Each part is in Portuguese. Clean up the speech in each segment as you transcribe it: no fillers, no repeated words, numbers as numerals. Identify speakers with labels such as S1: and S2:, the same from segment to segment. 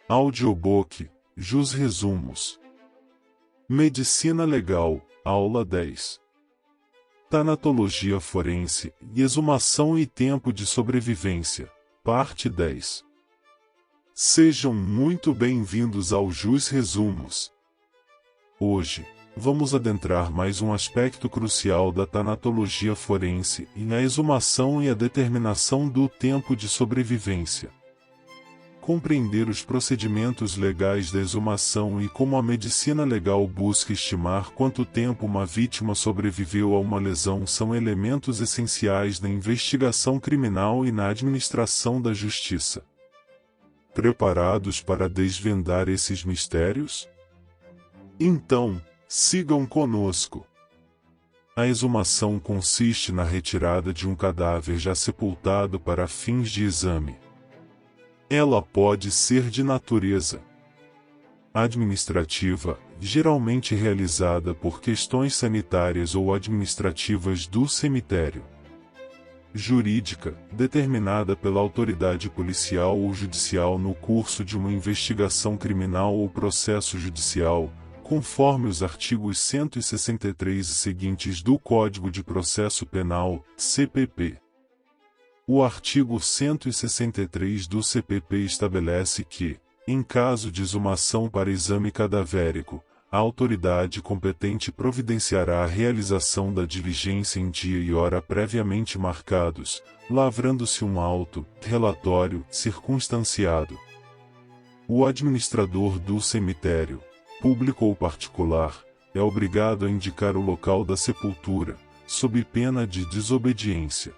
S1: Audiobook, Jus Resumos. Medicina Legal, Aula 10. Tanatologia Forense, Exumação e Tempo de Sobrevivência, Parte 10. Sejam muito bem-vindos ao Jus Resumos. Hoje, vamos adentrar mais um aspecto crucial da tanatologia forense, a exumação e a determinação do tempo de sobrevivência. Compreender os procedimentos legais da exumação e como a medicina legal busca estimar quanto tempo uma vítima sobreviveu a uma lesão são elementos essenciais na investigação criminal e na administração da justiça. Preparados para desvendar esses mistérios? Então, sigam conosco. A exumação consiste na retirada de um cadáver já sepultado para fins de exame. Ela pode ser de natureza administrativa, geralmente realizada por questões sanitárias ou administrativas do cemitério. Jurídica, determinada pela autoridade policial ou judicial no curso de uma investigação criminal ou processo judicial, conforme os artigos 163 e seguintes do Código de Processo Penal, CPP. O artigo 163 do CPP estabelece que, em caso de exumação para exame cadavérico, a autoridade competente providenciará a realização da diligência em dia e hora previamente marcados, lavrando-se um auto, relatório, circunstanciado. O administrador do cemitério, público ou particular, é obrigado a indicar o local da sepultura, sob pena de desobediência.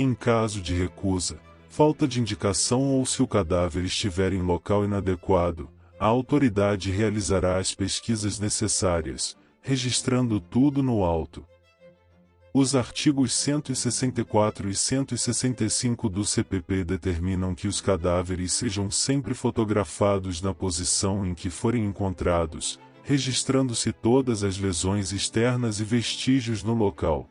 S1: Em caso de recusa, falta de indicação ou se o cadáver estiver em local inadequado, a autoridade realizará as pesquisas necessárias, registrando tudo no auto. Os artigos 164 e 165 do CPP determinam que os cadáveres sejam sempre fotografados na posição em que forem encontrados, registrando-se todas as lesões externas e vestígios no local.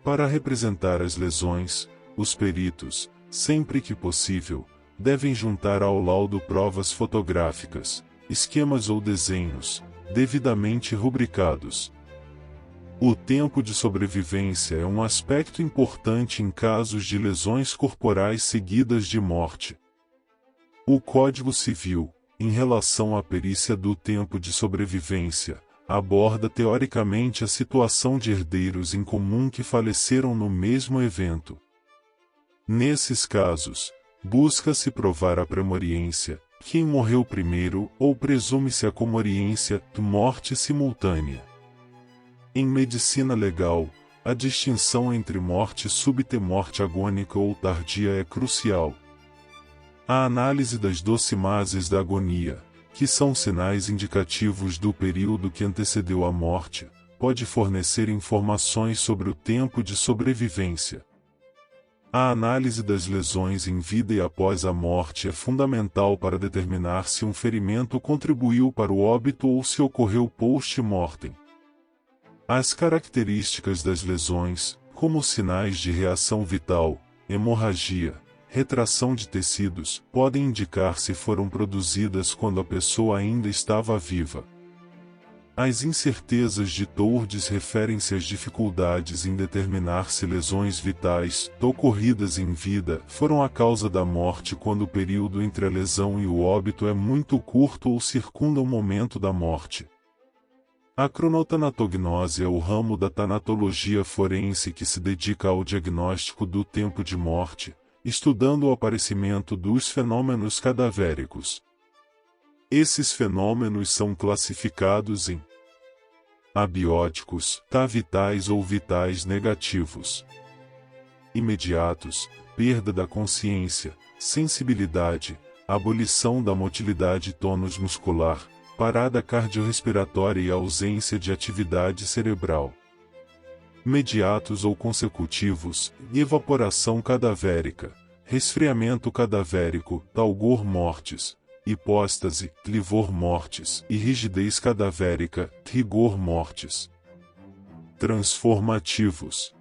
S1: Para representar as lesões, os peritos, sempre que possível, devem juntar ao laudo provas fotográficas, esquemas ou desenhos, devidamente rubricados. O tempo de sobrevivência é um aspecto importante em casos de lesões corporais seguidas de morte. O Código Civil, em relação à perícia do tempo de sobrevivência, aborda teoricamente a situação de herdeiros em comum que faleceram no mesmo evento. Nesses casos, busca-se provar a premoriência, quem morreu primeiro, ou presume-se a comoriência, morte simultânea. Em medicina legal, a distinção entre morte súbita e morte agônica ou tardia é crucial. A análise das docimases da agonia, que são sinais indicativos do período que antecedeu a morte, pode fornecer informações sobre o tempo de sobrevivência. A análise das lesões em vida e após a morte é fundamental para determinar se um ferimento contribuiu para o óbito ou se ocorreu post-mortem. As características das lesões, como sinais de reação vital, hemorragia, retração de tecidos, podem indicar se foram produzidas quando a pessoa ainda estava viva. As incertezas de Tourdes referem-se às dificuldades em determinar se lesões vitais, ocorridas em vida, foram a causa da morte quando o período entre a lesão e o óbito é muito curto ou circunda o momento da morte. A cronotanatognose é o ramo da tanatologia forense que se dedica ao diagnóstico do tempo de morte, estudando o aparecimento dos fenômenos cadavéricos. Esses fenômenos são classificados em abióticos, vitais ou vitais negativos. Imediatos, perda da consciência, sensibilidade, abolição da motilidade tônus muscular, parada cardiorrespiratória e ausência de atividade cerebral. Mediatos ou consecutivos, evaporação cadavérica, resfriamento cadavérico, talgor mortis, hipóstase, livor mortis e rigidez cadavérica, rigor mortis. Transformativos,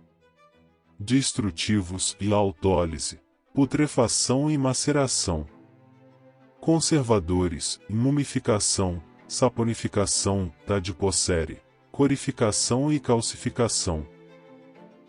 S1: destrutivos e autólise, putrefação e maceração. conservadores, mumificação, saponificação, tadipocere, corificação e calcificação.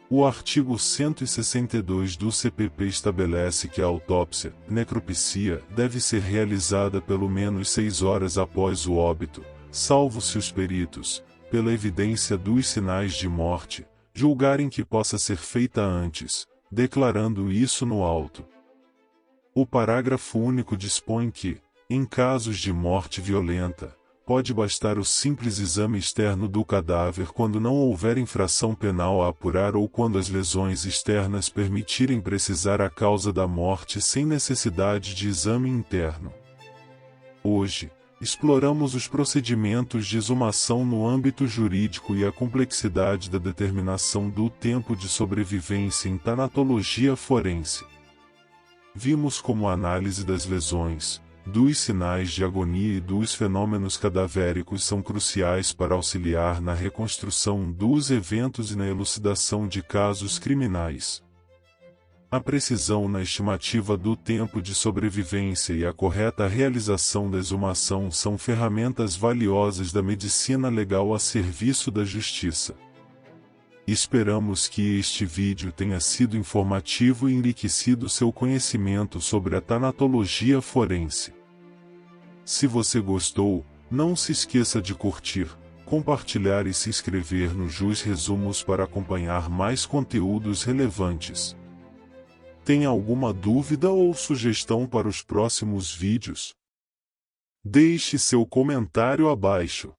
S1: O artigo 162 do CPP estabelece que a autópsia, necropsia, deve ser realizada pelo menos 6 horas após o óbito, salvo se os peritos, pela evidência dos sinais de morte, julgarem que possa ser feita antes, declarando isso no auto. O parágrafo único dispõe que, em casos de morte violenta, pode bastar o simples exame externo do cadáver quando não houver infração penal a apurar ou quando as lesões externas permitirem precisar a causa da morte sem necessidade de exame interno. Hoje, exploramos os procedimentos de exumação no âmbito jurídico e a complexidade da determinação do tempo de sobrevivência em tanatologia forense. Vimos como a análise das lesões, dos sinais de agonia e dos fenômenos cadavéricos são cruciais para auxiliar na reconstrução dos eventos e na elucidação de casos criminais. A precisão na estimativa do tempo de sobrevivência e a correta realização da exumação são ferramentas valiosas da medicina legal a serviço da justiça. Esperamos que este vídeo tenha sido informativo e enriquecido seu conhecimento sobre a tanatologia forense. Se você gostou, não se esqueça de curtir, compartilhar e se inscrever no Jus Resumos para acompanhar mais conteúdos relevantes. Tem alguma dúvida ou sugestão para os próximos vídeos? Deixe seu comentário abaixo.